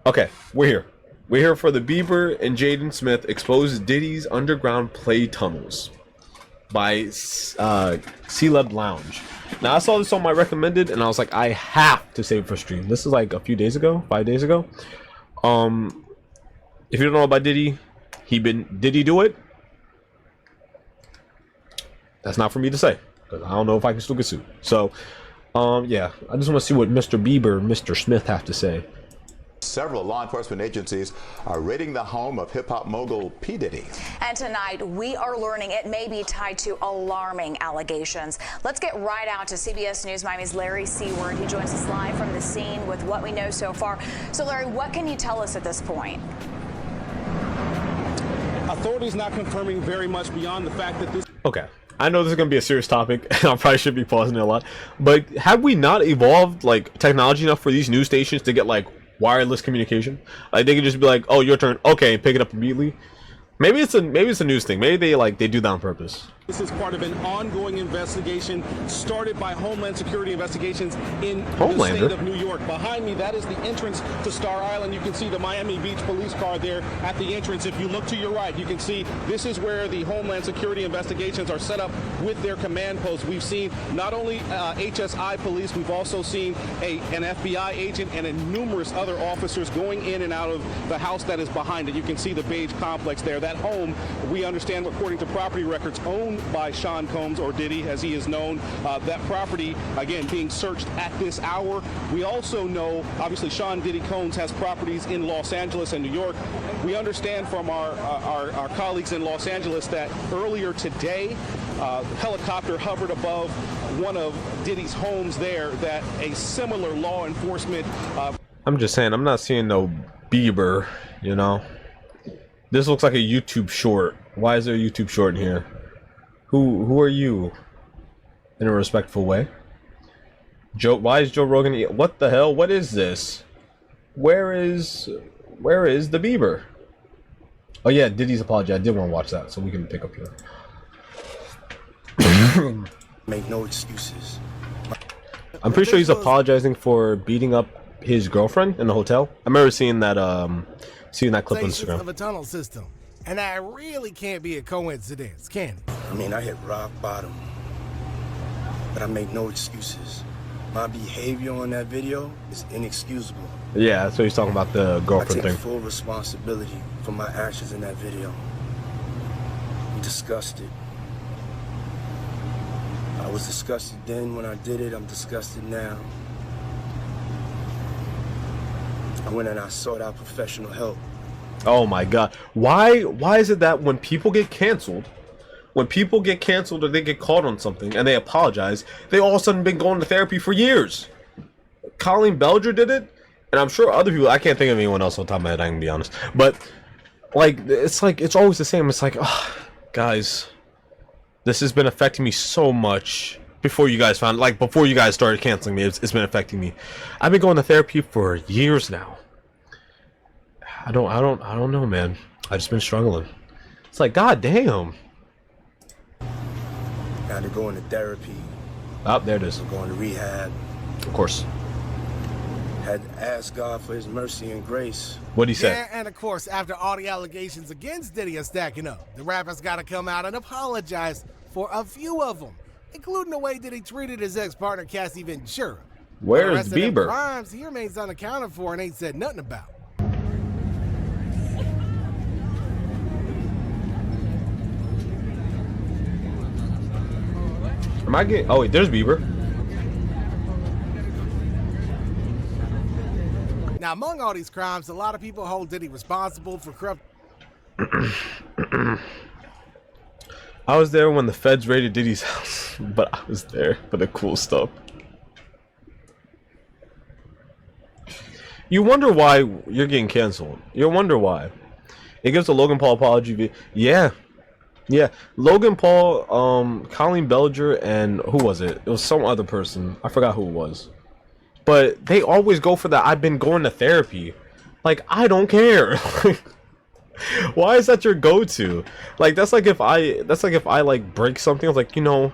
Okay, we're here. We're here for the Bieber and Jaden Smith expose Diddy's underground play tunnels by C-Leb Lounge. Now I saw this on my recommended, and I was like, I have to save it for stream. This is like a few days ago, 5 days ago. If you don't know about Diddy, did he do it? That's not for me to say, because I don't know if I can still get sued. So, yeah, I just want to see what Mr. Bieber and Mr. Smith have to say. Several law enforcement agencies are raiding the home of hip-hop mogul P. Diddy. And tonight, we are learning it may be tied to alarming allegations. Let's get right out to CBS News Miami's Larry Seward. He joins us live from the scene with what we know so far. So, Larry, what can you tell us at this point? Authorities not confirming very much beyond the fact that this... Okay. I know this is going to be a serious topic, and I probably should be pausing it a lot. But have we not evolved, like, technology enough for these news stations to get, like, wireless communication? Like, they can just be like, oh, your turn, okay, pick it up immediately. Maybe it's a news thing. Maybe they do that on purpose. This is part of an ongoing investigation started by Homeland Security Investigations in the state of New York. Behind me, that is the entrance to Star Island. You can see the Miami Beach police car there at the entrance. If you look to your right, you can see this is where the Homeland Security Investigations are set up with their command post. We've seen not only HSI police, we've also seen an FBI agent and numerous other officers going in and out of the house that is behind it. You can see the beige complex there. That home, we understand, according to property records, owned by Sean Combs, or Diddy as he is known. That property, again, being searched at this hour. We also know, obviously, Sean Diddy Combs has properties in Los Angeles and New York. We understand from our colleagues in Los Angeles that earlier today, helicopter hovered above one of Diddy's homes there, that a similar law enforcement... I'm just saying, I'm not seeing no Bieber, you know? This looks like a YouTube short. Why is there a YouTube short in here? Who are you? In a respectful way. Why is Joe Rogan? What the hell? What is this? Where is the Bieber? Oh yeah, Diddy's apology. I did want to watch that, so we can pick up here. Make no excuses. I'm pretty sure he's apologizing for beating up his girlfriend in the hotel. I remember seeing that clip on Instagram. Of a tunnel system. And that really can't be a coincidence, can it? I mean, I hit rock bottom, but I make no excuses. My behavior on that video is inexcusable. Yeah, that's what he's talking about, the girlfriend thing. I thing. take full responsibility for my actions in that video. I'm disgusted. I was disgusted then when I did it. I'm disgusted now. I went and I sought out professional help. Oh my god. Why is it that when people get canceled or they get caught on something and they apologize, they all of a sudden been going to therapy for years? Colleen Belger did it, and I'm sure other people, I can't think of anyone else on top of my head, I can be honest. But it's always the same. It's like, oh, guys, this has been affecting me so much. Before you guys started canceling me, it's been affecting me. I've been going to therapy for years now. I don't know, man. I just been struggling. It's like, god damn. Got to go into therapy. Oh, there it is. Going to rehab. Of course. Had to ask God for his mercy and grace. What'd he say? Yeah, and of course, after all the allegations against Diddy are stacking up, the rapper's got to come out and apologize for a few of them, including the way that he treated his ex-partner Cassie Ventura. Where's Bieber? Crimes he remains unaccounted for and ain't said nothing about. Am I getting? Oh wait, there's Bieber. Now, among all these crimes, a lot of people hold Diddy responsible for corrupt. I was there when the feds raided Diddy's house, but I was there for the cool stuff. You wonder why you're getting canceled. You wonder why. It gives a Logan Paul apology. Yeah. Logan Paul, Colleen Belger, and who was it? It was some other person. I forgot who it was. But they always go for that. I've been going to therapy. Like, I don't care. Why is that your go-to? Like, that's like if I like break something. I was like, you know,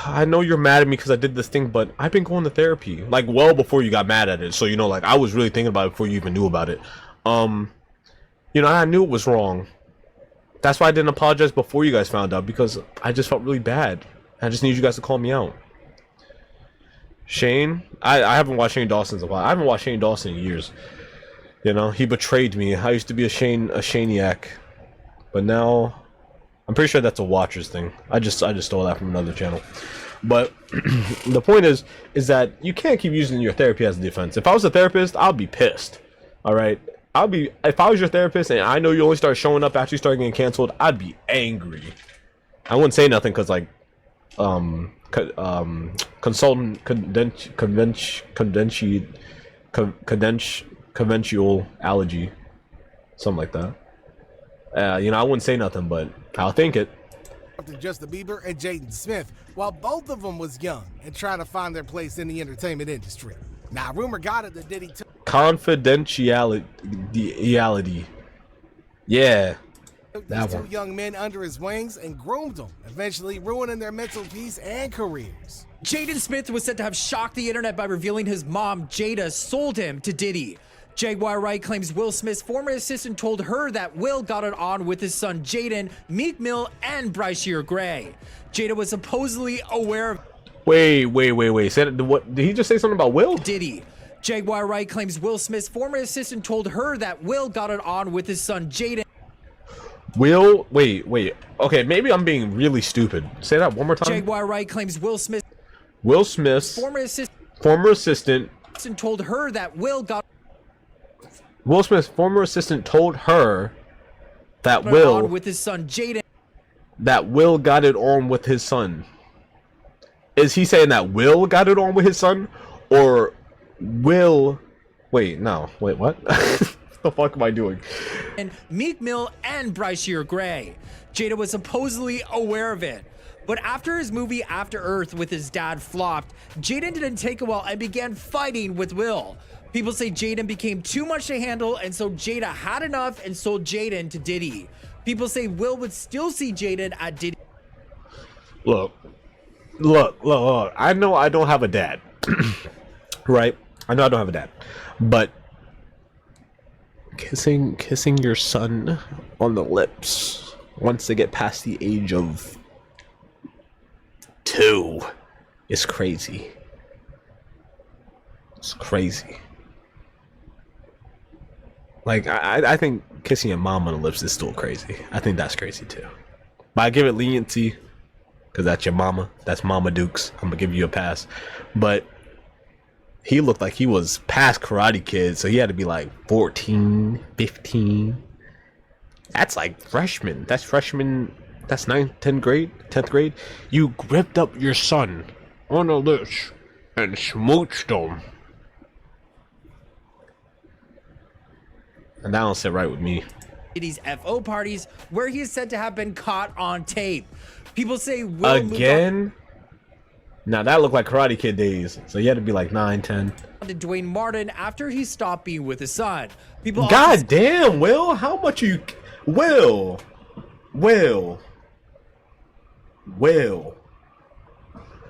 I know you're mad at me because I did this thing, but I've been going to therapy like well before you got mad at it. So you know, like I was really thinking about it before you even knew about it. You know, I knew it was wrong. That's why I didn't apologize before you guys found out, because I just felt really bad. I just need you guys to call me out. Shane, I haven't watched Shane Dawson in a while. I haven't watched Shane Dawson in years. You know, he betrayed me. I used to be a Shaniac, but now I'm pretty sure that's a Watchers thing. I just stole that from another channel. But the point is that you can't keep using your therapy as a defense. If I was a therapist, I'd be pissed. All right, if I was your therapist and I know you only start showing up after you start getting canceled, I'd be angry. I wouldn't say nothing because like consultant conventional allergy, something like that. You know, I wouldn't say nothing, but I'll think it. Justin Bieber and Jaden Smith, while both of them was young and trying to find their place in the entertainment industry. Now, rumor got it that Diddy took confidentiality. Yeah. These two young men under his wings and groomed them, eventually ruining their mental peace and careers. Jaden Smith was said to have shocked the internet by revealing his mom, Jada, sold him to Diddy. Jaguar Wright claims Will Smith's former assistant told her that Will got it on with his son Jaden, Meek Mill, and Bryce Gray. Jada was supposedly aware of... Wait. Said what? Did he just say something about Will? Diddy. Jaguar Wright claims Will Smith's former assistant told her that Will got it on with his son Jaden. Will, wait. Okay, maybe I'm being really stupid. Say that one more time. Jaguar Wright claims Will Smith's former assistant told her that Will Smith's former assistant told her that Will on with his son Jaden. That Will got it on with his son. Is he saying that Will got it on with his son, or Will? Wait, what? What the fuck am I doing? And Meek Mill and Bryce Gray. Jada was supposedly aware of it. But after his movie After Earth with his dad flopped, Jaden didn't take a while and began fighting with Will. People say Jaden became too much to handle, and so Jada had enough and sold Jaden to Diddy. People say Will would still see Jaden at Diddy. Look. I know I don't have a dad. Right? I know I don't have a dad. But kissing your son on the lips once they get past the age of 2 is crazy. It's crazy. Like, I think kissing your mom on the lips is still crazy. I think that's crazy too. But I give it leniency because that's your mama. That's Mama Dukes. I'm gonna give you a pass. But he looked like he was past Karate Kid, so he had to be like 14, 15. That's like freshman. That's 9th, 10th grade. You gripped up your son on the lips and smooched him. And that don't sit right with me. Diddy's FO parties, where he is said to have been caught on tape. People say Will again. Now that looked like Karate Kid days, so he had to be like 9, 10. To Dwayne Martin after he stopped being with his son. People. God damn, Will, how much are you? Will.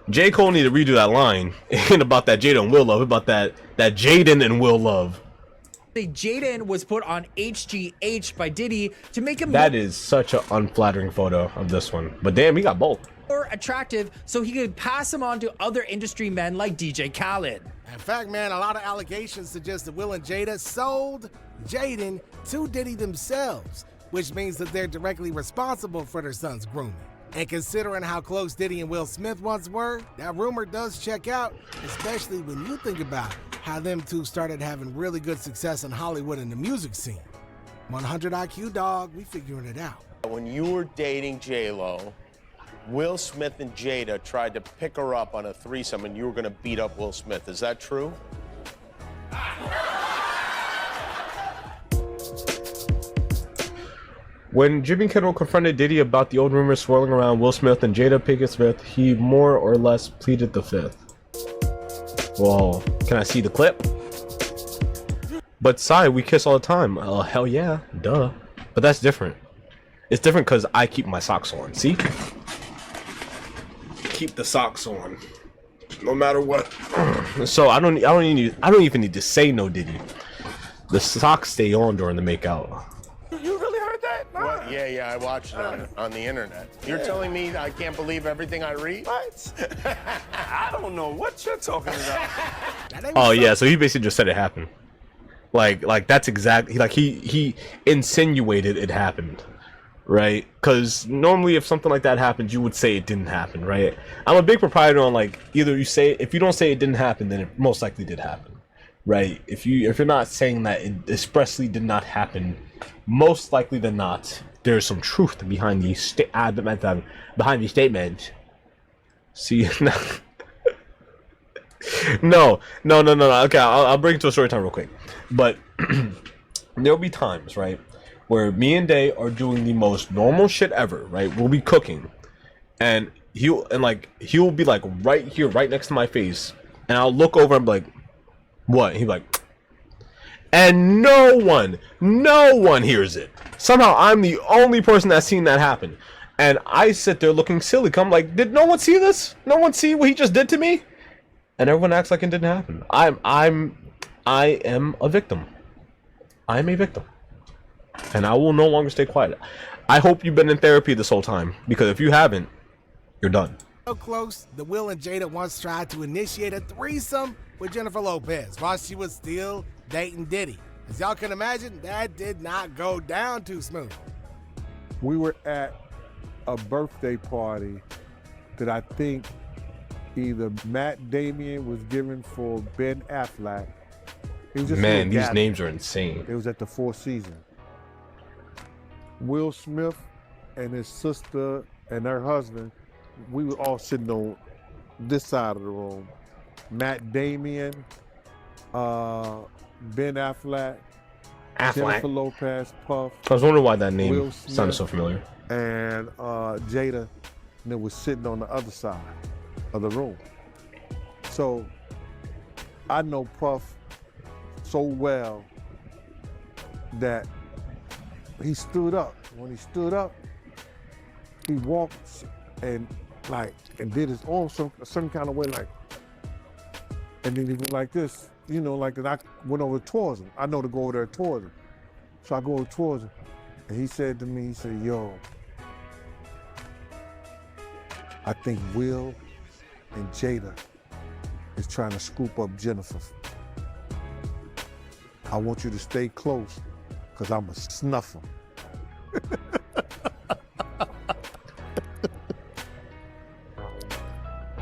J. Cole need to redo that line. It ain't about that Jada and Will love. About that Jaden and Will love. Jaden was put on HGH by Diddy to make him that is such an unflattering photo of this one, but damn, he got both. More attractive so he could pass him on to other industry men like DJ Khaled. In fact, man, a lot of allegations suggest that Will and Jada sold Jaden to Diddy themselves, which means that they're directly responsible for their son's grooming. And considering how close Diddy and Will Smith once were, that rumor does check out, especially when you think about how them two started having really good success in Hollywood and the music scene. 100 IQ, dog, we figuring it out. When you were dating J-Lo, Will Smith and Jada tried to pick her up on a threesome and you were gonna beat up Will Smith. Is that true? When Jimmy Kimmel confronted Diddy about the old rumors swirling around Will Smith and Jada Pinkett Smith, he more or less pleaded the fifth. Whoa, can I see the clip? But Sai, we kiss all the time. Hell yeah, duh. But that's different. It's different because I keep my socks on, see? keep the socks on, no matter what. So I don't even need to say no Diddy. The socks stay on during the makeout. You really heard that? Nah. What? Yeah, I watched it on the internet. You're telling me I can't believe everything I read? What? I don't know what you're talking about. Oh yeah, so he basically just said it happened. Like that's exactly like he insinuated it happened, right? Because normally if something like that happens, you would say it didn't happen, right? I'm a big proprietor on like either you say if you don't say it didn't happen, then it most likely did happen, right? If you're not saying that it expressly did not happen, most likely than not, there's some truth behind the statement. See, no. Okay, I'll bring it to a story time real quick. But there'll be times, right, where me and Day are doing the most normal shit ever, right? We'll be cooking, and he'll be like right here, right next to my face, and I'll look over and be like, "What?" He'll be like, and no one hears it. Somehow I'm the only person that's seen that happen, and I sit there looking silly. Come like, did no one see this? No one see what he just did to me? And everyone acts like it didn't happen. I am a victim. I am a victim. And I will no longer stay quiet. I hope you've been in therapy this whole time, because if you haven't, you're done. So close, the Will and Jada once tried to initiate a threesome with Jennifer Lopez while she was still dating Diddy. As y'all can imagine, that did not go down too smooth. We were at a birthday party that I think either Matt Damien was giving for Ben Affleck. It was just man, these names are insane. It was at the Four Seasons. Will Smith and his sister and her husband, we were all sitting on this side of the room. Matt Damien, Ben Affleck, Jennifer Lopez, Puff. I was wondering why that name sounded so familiar. And Jada, and it was sitting on the other side of the room. So I know Puff so well that he stood up. When he stood up, he walked and did his own some kind of way, like, and then he went like this, you know, like that. I went over towards him. I know to go over there towards him. So I go over towards him, and he said to me, he said, "Yo, I think Will and Jada is trying to scoop up Jennifer. I want you to stay close, because I'm going to snuff them."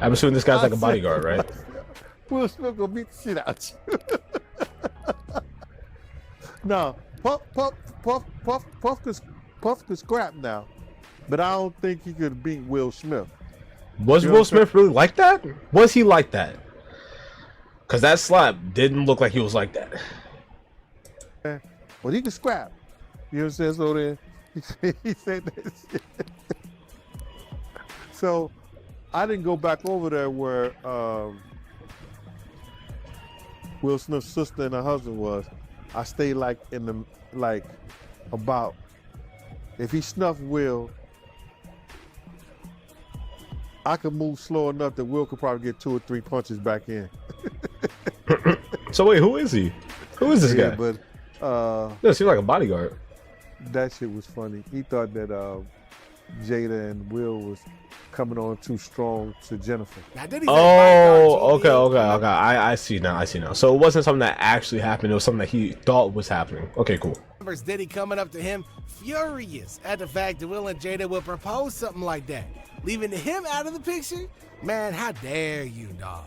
I'm assuming this guy's like a bodyguard, right? Will Smith gonna beat the shit out you. No, Puff could scrap now, but I don't think he could beat Will Smith. Was Will Smith really like that? Was he like that? Because that slap didn't look like he was like that. Well, he could scrap. You know what I'm saying? So then he said that shit. So I didn't go back over there where Will Smith's sister and her husband was. I stayed like in the about, if he snuffed Will, I could move slow enough that Will could probably get 2 or 3 punches back in. So wait, who is he? Who is this guy? But yeah, seems like a bodyguard. That shit was funny. He thought that Jada and Will was coming on too strong to Jennifer. Oh, okay. I see now. So it wasn't something that actually happened. It was something that he thought was happening. Okay, cool. Diddy coming up to him furious at the fact that Will and Jada would propose something like that, leaving him out of the picture. Man, how dare you, dog?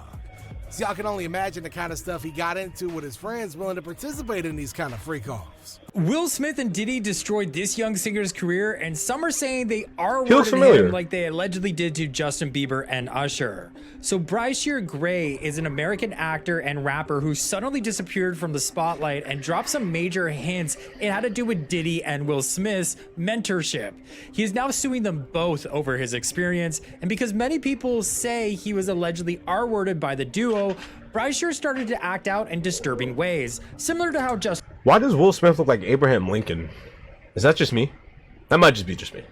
So y'all can only imagine the kind of stuff he got into with his friends willing to participate in these kind of freak-offs. Will Smith and Diddy destroyed this young singer's career, and some are saying they are rewarding him like they allegedly did to Justin Bieber and Usher. So Bryce Gray is an American actor and rapper who suddenly disappeared from the spotlight and dropped some major hints it had to do with Diddy and Will Smith's mentorship. He is now suing them both over his experience, and because many people say he was allegedly R-worded by the duo, Bryce started to act out in disturbing ways, similar to how Why does Will Smith look like Abraham Lincoln? Is that just me? That might just be just me.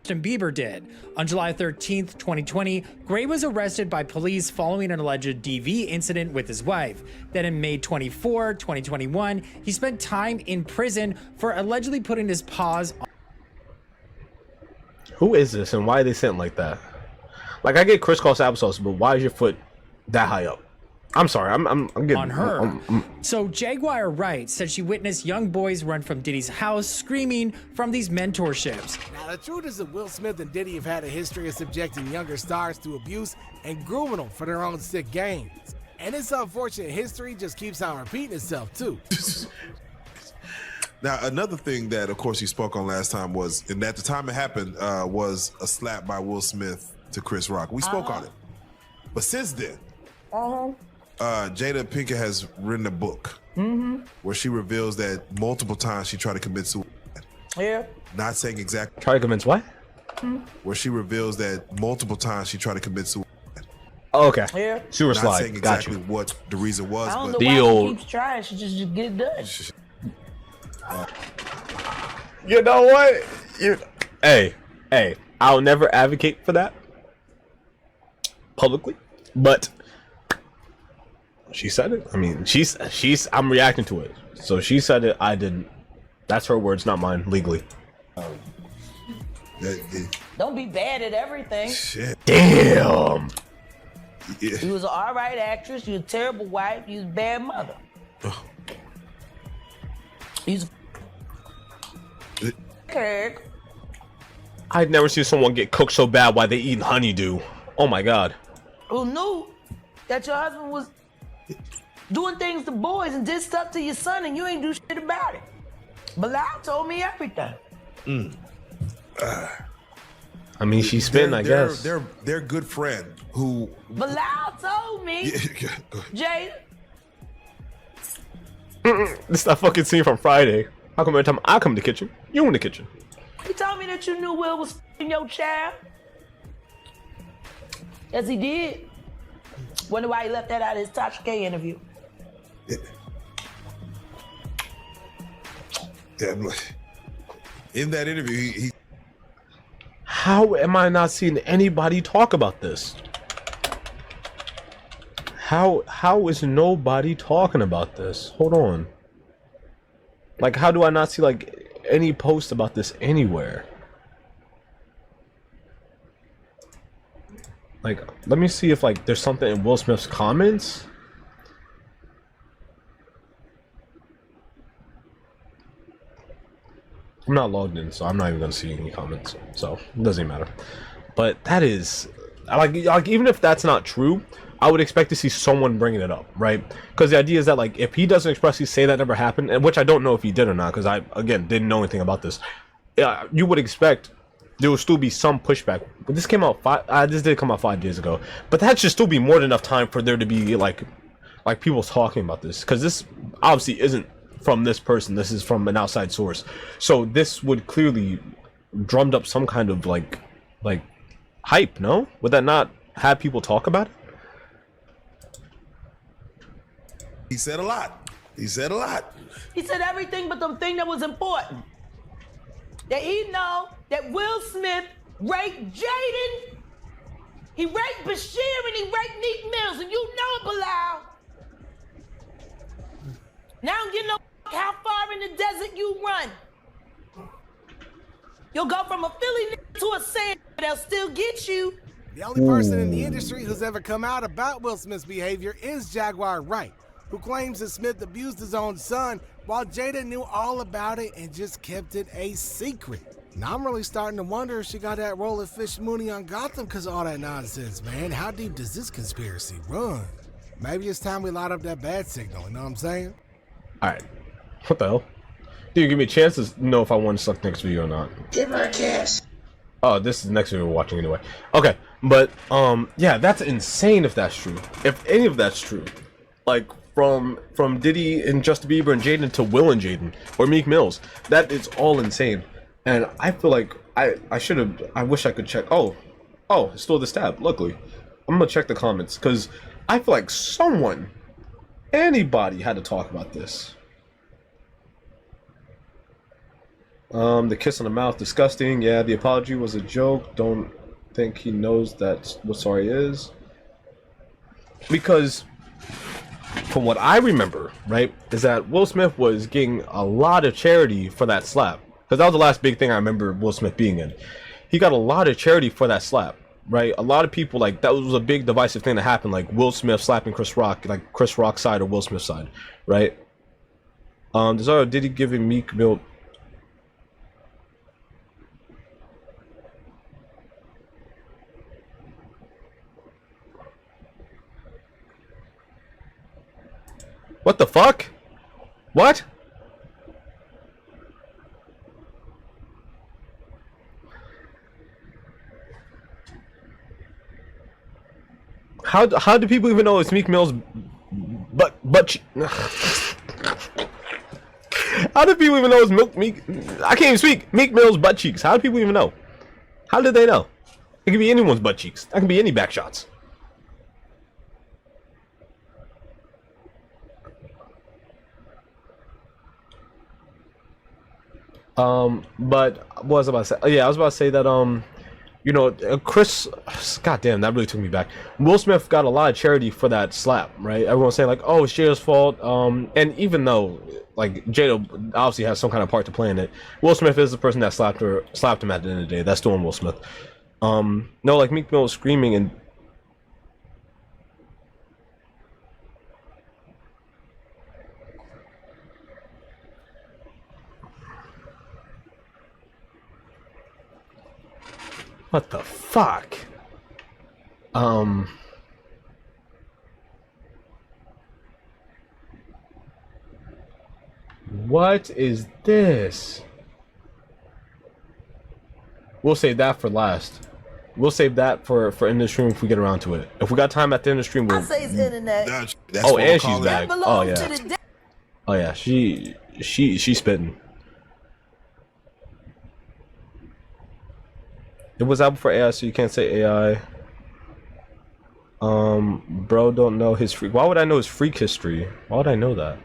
Justin Bieber did. On July 13th, 2020, Gray was arrested by police following an alleged DV incident with his wife. Then in May 24, 2021, he spent time in prison for allegedly putting his paws on. Who is this and why are they sitting like that? Like, I get crisscross applesauce, but why is your foot that high up? I'm sorry, I'm getting on her. So Jaguar Wright said she witnessed young boys run from Diddy's house screaming from these mentorships. Now, the truth is that Will Smith and Diddy have had a history of subjecting younger stars to abuse and grooming them for their own sick gains. And this unfortunate history just keeps on repeating itself, too. Now, another thing that, of course, you spoke on last time was, and at the time it happened, was a slap by Will Smith to Chris Rock. We spoke on it. But since then, Jada Pinkett has written a book where she reveals that multiple times she tried to commit suicide. Yeah. Not saying exactly. Try to convince what? Where she reveals that multiple times she tried to commit suicide. Oh, okay. Yeah. Sewer Not slide. saying Got exactly you. what the reason was, I don't but know why old- she keeps trying. She just get it done. You know what? Hey, I'll never advocate for that publicly, but she said it. I mean, I'm reacting to it. So she said it, I didn't. That's her words, not mine, legally. Don't be bad at everything. Shit. Damn. Yeah. You was an all right actress. You was a terrible wife. You was a bad mother. You was a I'd never seen someone get cooked so bad while they eating honeydew. Oh my god. who knew that your husband was doing things to boys and did stuff to your son and you ain't do shit about it. Bilal told me everything. I mean, she's spitting, I guess. They're good friend who. Bilal told me, Jada. This is that fucking scene from Friday. How come every time I come to the kitchen, you in the kitchen? He told me that you knew Will was f***ing your child. Yes, he did. Wonder why he left that out of his Tasha K interview. Yeah, in that interview, he How am I not seeing anybody talk about this? How is nobody talking about this? Hold on. Like, how do I not see like any post about this anywhere? Like, let me see if like there's something in Will Smith's comments. I'm not logged in, so I'm not even gonna see any comments. So it doesn't matter. But that is like even if that's not true, I would expect to see someone bringing it up, right? Because the idea is that like if he doesn't expressly say that never happened, and which I don't know if he did or not, because I again didn't know anything about this. Yeah, you would expect there will still be some pushback. But this came out this did come out 5 days ago, but that should still be more than enough time for there to be like people talking about this, because this obviously isn't from this person. This is from an outside source, so this would clearly drummed up some kind of like hype. No, would that not have people talk about it? He said a lot. He said a lot. He said everything but the thing that was important. That he know that Will Smith raped Jaden, he raped Bashir, and he raped Neek Mills, and you know it, Bilal. Now I don't give no how far in the desert you run. You'll go from a Philly to a sand, but they'll still get you. The only person in the industry who's ever come out about Will Smith's behavior is Jaguar Wright, who claims that Smith abused his own son while Jada knew all about it and just kept it a secret. Now I'm really starting to wonder if she got that role of Fish Mooney on Gotham because of all that nonsense, man. How deep does this conspiracy run? Maybe it's time we light up that bad signal, you know what I'm saying? Alright. What the hell? Dude, give me a chance to know if I want to select next video or not. Give her a kiss. Oh, this is the next video we're watching anyway. Okay, but yeah, that's insane if that's true. If any of that's true. Like from Diddy and Justin Bieber and Jaden to Will and Jaden or Meek Mills. That is all insane. And I feel like I wish I could check. Oh, it's still this tab. Luckily, I'm gonna check the comments because I feel like anybody had to talk about this. The kiss on the mouth, disgusting. Yeah, the apology was a joke. Don't think he knows that's what sorry is. Because from what I remember, right, is that Will Smith was getting a lot of charity for that slap. Because that was the last big thing I remember Will Smith being in. He got a lot of charity for that slap, right? A lot of people, like, that was a big divisive thing that happened, like Will Smith slapping Chris Rock, like Chris Rock's side or Will Smith's side, right? Did he give him Meek Mill? What the fuck? What? How do people even know it's Meek Mill's butt? How do people even know it's Meek? I can't even speak. Meek Mill's butt cheeks. How do people even know? How did they know? It could be anyone's butt cheeks. That could be any back shots. But what was I about to say? Oh, yeah, I was about to say that you know, Chris, goddamn, that really took me back. Will Smith got a lot of charity for that slap, right? Everyone's saying like, oh, it's Jada's fault. And even though like Jada obviously has some kind of part to play in it, Will Smith is the person that slapped him at the end of the day. That's still on Will Smith. No, like Meek Mill was screaming and. What the fuck? What is this? We'll save that for last. We'll save that for in the stream if we get around to it. If we got time at the end of the stream, we'll. I say it's internet. That's Oh, what and we'll she's call it. back. That Oh belongs yeah. to the Oh yeah. She's spitting. It was out before AI, so you can't say AI. Bro, don't know his freak. Why would I know his freak history? Why would I know that?